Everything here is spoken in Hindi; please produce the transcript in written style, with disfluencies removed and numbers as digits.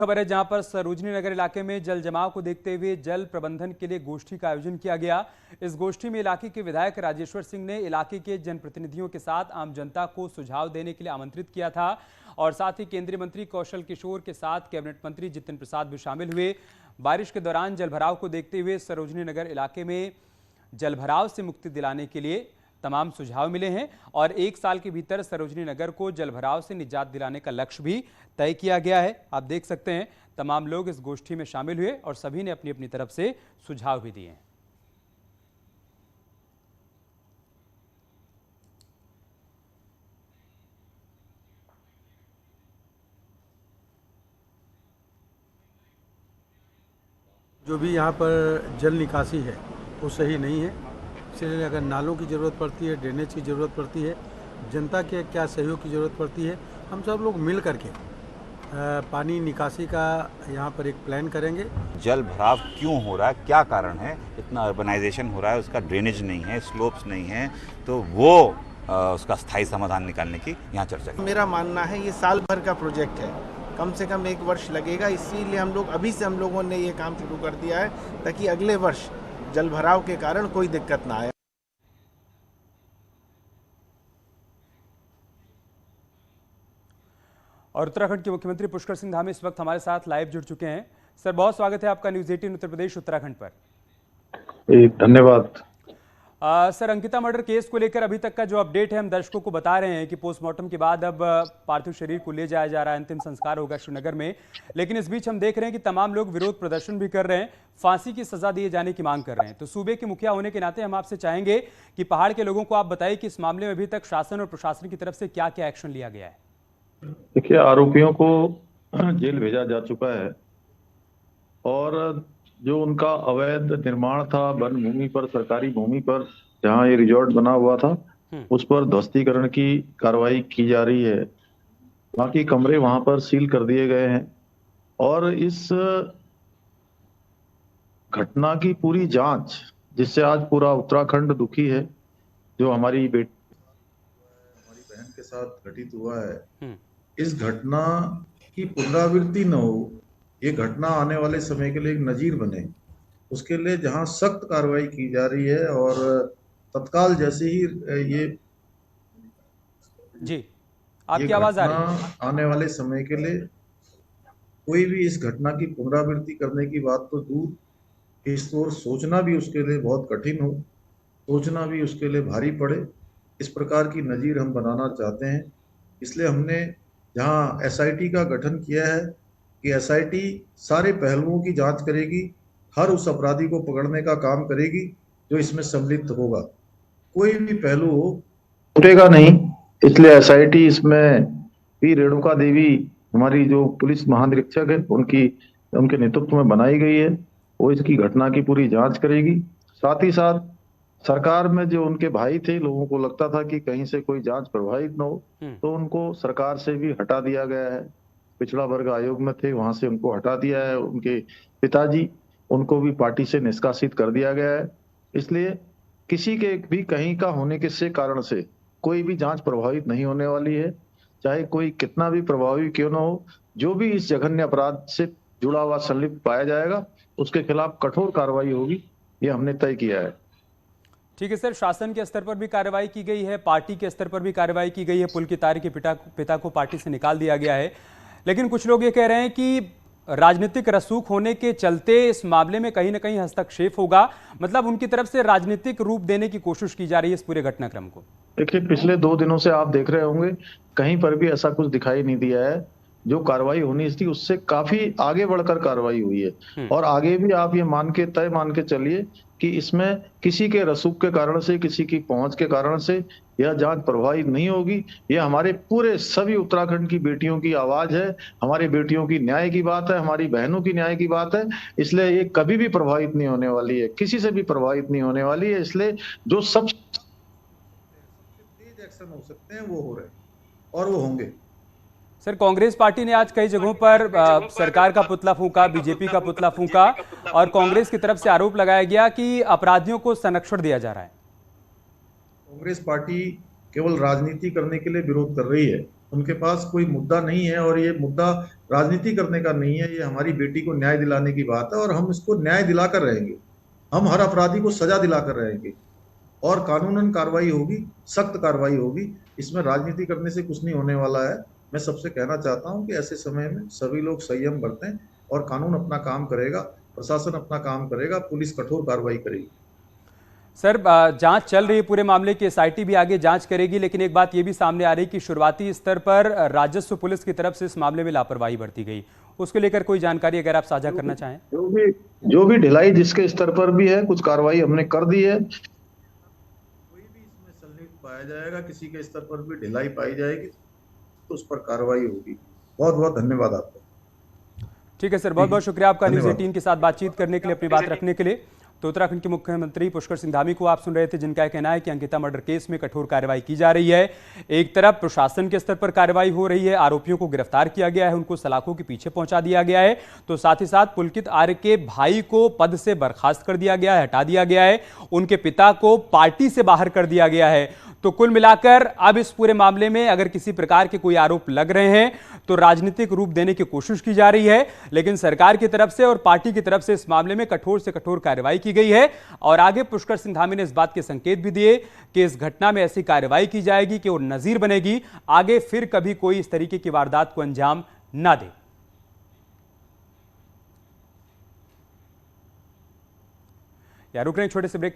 खबर है जहां पर सरोजनी नगर इलाके में जल जमाव को देखते हुए जल प्रबंधन के लिए गोष्ठी का आयोजन किया गया। इस गोष्ठी में इलाके के विधायक राजेश्वर सिंह ने इलाके के जनप्रतिनिधियों के साथ आम जनता को सुझाव देने के लिए आमंत्रित किया था और साथ ही केंद्रीय मंत्री कौशल किशोर के साथ कैबिनेट मंत्री जितिन प्रसाद भी शामिल हुए। बारिश के दौरान जलभराव को देखते हुए सरोजनी नगर इलाके में जलभराव से मुक्ति दिलाने के लिए तमाम सुझाव मिले हैं और 1 साल के भीतर सरोजनी नगर को जलभराव से निजात दिलाने का लक्ष्य भी तय किया गया है। आप देख सकते हैं तमाम लोग इस गोष्ठी में शामिल हुए और सभी ने अपनी अपनी तरफ से सुझाव भी दिए हैं। जो भी यहाँ पर जल निकासी है वो सही नहीं है, इसलिए अगर नालों की ज़रूरत पड़ती है, ड्रेनेज की ज़रूरत पड़ती है, जनता के क्या सहयोग की ज़रूरत पड़ती है, हम सब लोग मिल करके पानी निकासी का यहाँ पर एक प्लान करेंगे। जल भराव क्यों हो रहा है, क्या कारण है? इतना अर्बनाइजेशन हो रहा है, उसका ड्रेनेज नहीं है, स्लोप्स नहीं है, तो वो उसका स्थायी समाधान निकालने की यहाँ चर्चा की। मेरा मानना है ये साल भर का प्रोजेक्ट है, कम से कम 1 वर्ष लगेगा, इसीलिए हम लोगों ने ये काम शुरू कर दिया है ताकि अगले वर्ष जल भराव के कारण कोई दिक्कत ना आए। और उत्तराखंड के मुख्यमंत्री पुष्कर सिंह धामी इस वक्त हमारे साथ लाइव जुड़ चुके हैं। सर, बहुत स्वागत है आपका न्यूज़ 18 उत्तर प्रदेश उत्तराखंड पर। धन्यवाद। सर, अंकिता मर्डर केस को लेकर अभी तक का जो अपडेट है, हम दर्शकों को बता रहे हैं कि पोस्टमार्टम के बाद अब पार्थिव शरीर को ले जाया जा रहा है, अंतिम संस्कार होगा श्रीनगर में। लेकिन इस बीच हम देख रहे हैं कि तमाम लोग विरोध प्रदर्शन भी कर रहे हैं, फांसी की सजा दिए जाने की मांग कर रहे हैं। तो सूबे के मुखिया होने के नाते हम आपसे चाहेंगे कि पहाड़ के लोगों को आप बताइए कि इस मामले में अभी तक शासन और प्रशासन की तरफ से क्या क्या एक्शन लिया गया है। देखिए, आरोपियों को जेल भेजा जा चुका है और जो उनका अवैध निर्माण था वन भूमि पर, सरकारी भूमि पर जहां ये रिजॉर्ट बना हुआ था, उस पर ध्वस्तीकरण की कार्रवाई की जा रही है। बाकी कमरे वहां पर सील कर दिए गए हैं और इस घटना की पूरी जांच, जिससे आज पूरा उत्तराखंड दुखी है, जो हमारी बहन के साथ घटित हुआ है, इस घटना की पुनरावृत्ति न हो, ये घटना आने वाले समय के लिए एक नजीर बने, उसके लिए जहां सख्त कार्रवाई की जा रही है और तत्काल जैसे ही जी, आपकी आवाज आ रही है। आने वाले समय के लिए कोई भी इस घटना की पुनरावृत्ति करने की बात तो दूर, इस ओर सोचना भी उसके लिए बहुत कठिन हो, सोचना भी उसके लिए भारी पड़े, इस प्रकार की नजीर हम बनाना चाहते हैं। इसलिए हमने जहां एसआईटी का गठन किया है कि एसआईटी सारे पहलुओं की जांच करेगी, हर उस अपराधी को पकड़ने का काम करेगी जो इसमें सम्मिलित होगा, कोई भी पहलू हो छूटेगा नहीं। इसलिए एसआईटी इसमें पी रेणुका देवी, हमारी जो पुलिस महानिरीक्षक है, उनके नेतृत्व में बनाई गई है, वो इसकी घटना की पूरी जांच करेगी। साथ ही साथ सरकार में जो उनके भाई थे, लोगों को लगता था कि कहीं से कोई जांच प्रभावित न हो, तो उनको सरकार से भी हटा दिया गया है। पिछड़ा वर्ग आयोग में थे, वहां से उनको हटा दिया है। उनके पिताजी, उनको भी पार्टी से निष्कासित कर दिया गया है। इसलिए किसी के भी कहीं का होने के से कारण से कोई भी जांच प्रभावित नहीं होने वाली है, चाहे कोई कितना भी प्रभावी क्यों ना हो। जो भी इस जघन्य अपराध से जुड़ा हुआ संलिप्त पाया जाएगा, उसके खिलाफ कठोर कार्रवाई होगी, ये हमने तय किया है। ठीक है सर, शासन के स्तर पर भी कार्रवाई की गई है, पार्टी के स्तर पर भी कार्रवाई की गई है, पुलकितार के पिता को पार्टी से निकाल दिया गया है। लेकिन कुछ लोग ये कह रहे हैं कि राजनीतिक रसूख होने के चलते इस मामले में कहीं ना कहीं हस्तक्षेप होगा, मतलब उनकी तरफ से राजनीतिक रूप देने की कोशिश की जा रही है इस पूरे घटनाक्रम को। देखिए, पिछले 2 दिनों से आप देख रहे होंगे, कहीं पर भी ऐसा कुछ दिखाई नहीं दिया है। जो कार्रवाई होनी थी उससे काफी आगे बढ़कर कार्रवाई हुई है और आगे भी आप ये तय मान के चलिए कि इसमें किसी के रसूख के कारण से, किसी की पहुंच के कारण से यह जांच प्रभावित नहीं होगी। यह हमारे पूरे सभी उत्तराखंड की बेटियों की आवाज है, हमारी बेटियों की न्याय की बात है, हमारी बहनों की न्याय की बात है। इसलिए ये कभी भी प्रभावित नहीं होने वाली है, किसी से भी प्रभावित नहीं होने वाली है। इसलिए जो सब तेज एक्शन हो सकते हैं वो हो रहे हैं और वो होंगे। सर, कांग्रेस पार्टी ने आज कई जगहों पर सरकार का पुतला फूंका, बीजेपी का पुतला फूंका और कांग्रेस की तरफ से आरोप लगाया गया कि अपराधियों को संरक्षण दिया जा रहा है। कांग्रेस पार्टी केवल राजनीति करने के लिए विरोध कर रही है। उनके पास कोई मुद्दा नहीं है और ये मुद्दा राजनीति करने का नहीं है। ये हमारी बेटी को न्याय दिलाने की बात है और हम इसको न्याय दिलाकर रहेंगे। हम हर अपराधी को सजा दिलाकर रहेंगे और कानूनन कार्रवाई होगी, सख्त कार्रवाई होगी। इसमें राजनीति करने से कुछ नहीं होने वाला है। मैं सबसे कहना चाहता हूं कि ऐसे समय में सभी लोग संयम बरतें और कानून अपना काम करेगा, प्रशासन अपना काम करेगा, पुलिस कठोर कार्रवाई करेगी। सर, जांच चल रही है पूरे मामले की, एसआईटी भी आगे जांच करेगी, लेकिन एक बात ये भी सामने आ रही कि शुरुआती स्तर पर राजस्व पुलिस की तरफ से इस मामले में लापरवाही बरती गई। उसको लेकर कोई जानकारी अगर आप साझा करना चाहें। जो भी ढिलाई जिसके स्तर पर भी है, कुछ कार्रवाई हमने कर दी है। कोई भी इसमें संलिप्त पाया जाएगा, किसी के स्तर पर भी ढिलाई पाई जाएगी तो उस पर कार्रवाई होगी। बहुत बहुत धन्यवाद आपका। ठीक है सर, बहुत बहुत शुक्रिया आपका न्यूज़ 18 के साथ बातचीत करने के लिए, अपनी बात रखने के लिए। तो उत्तराखंड के मुख्यमंत्री पुष्कर सिंह धामी को आप सुन रहे थे, जिनका कहना है कि अंकिता मर्डर केस में कठोर कार्रवाई की जा रही है। एक तरफ प्रशासन के स्तर पर कार्रवाई हो रही है, आरोपियों को गिरफ्तार किया गया है, उनको सलाखों के पीछे पहुंचा दिया गया है, तो साथ ही साथ पुलकित आर्य के भाई को पद से बर्खास्त कर दिया गया है, हटा दिया गया है, उनके पिता को पार्टी से बाहर कर दिया गया है। तो कुल मिलाकर अब इस पूरे मामले में अगर किसी प्रकार के कोई आरोप लग रहे हैं तो राजनीतिक रूप देने की कोशिश की जा रही है, लेकिन सरकार की तरफ से और पार्टी की तरफ से इस मामले में कठोर से कठोर कार्रवाई की गई है। और आगे पुष्कर सिंह धामी ने इस बात के संकेत भी दिए कि इस घटना में ऐसी कार्रवाई की जाएगी कि वो नजीर बनेगी, आगे फिर कभी कोई इस तरीके की वारदात को अंजाम ना दे। रुक रहे हैं छोटे से ब्रेक।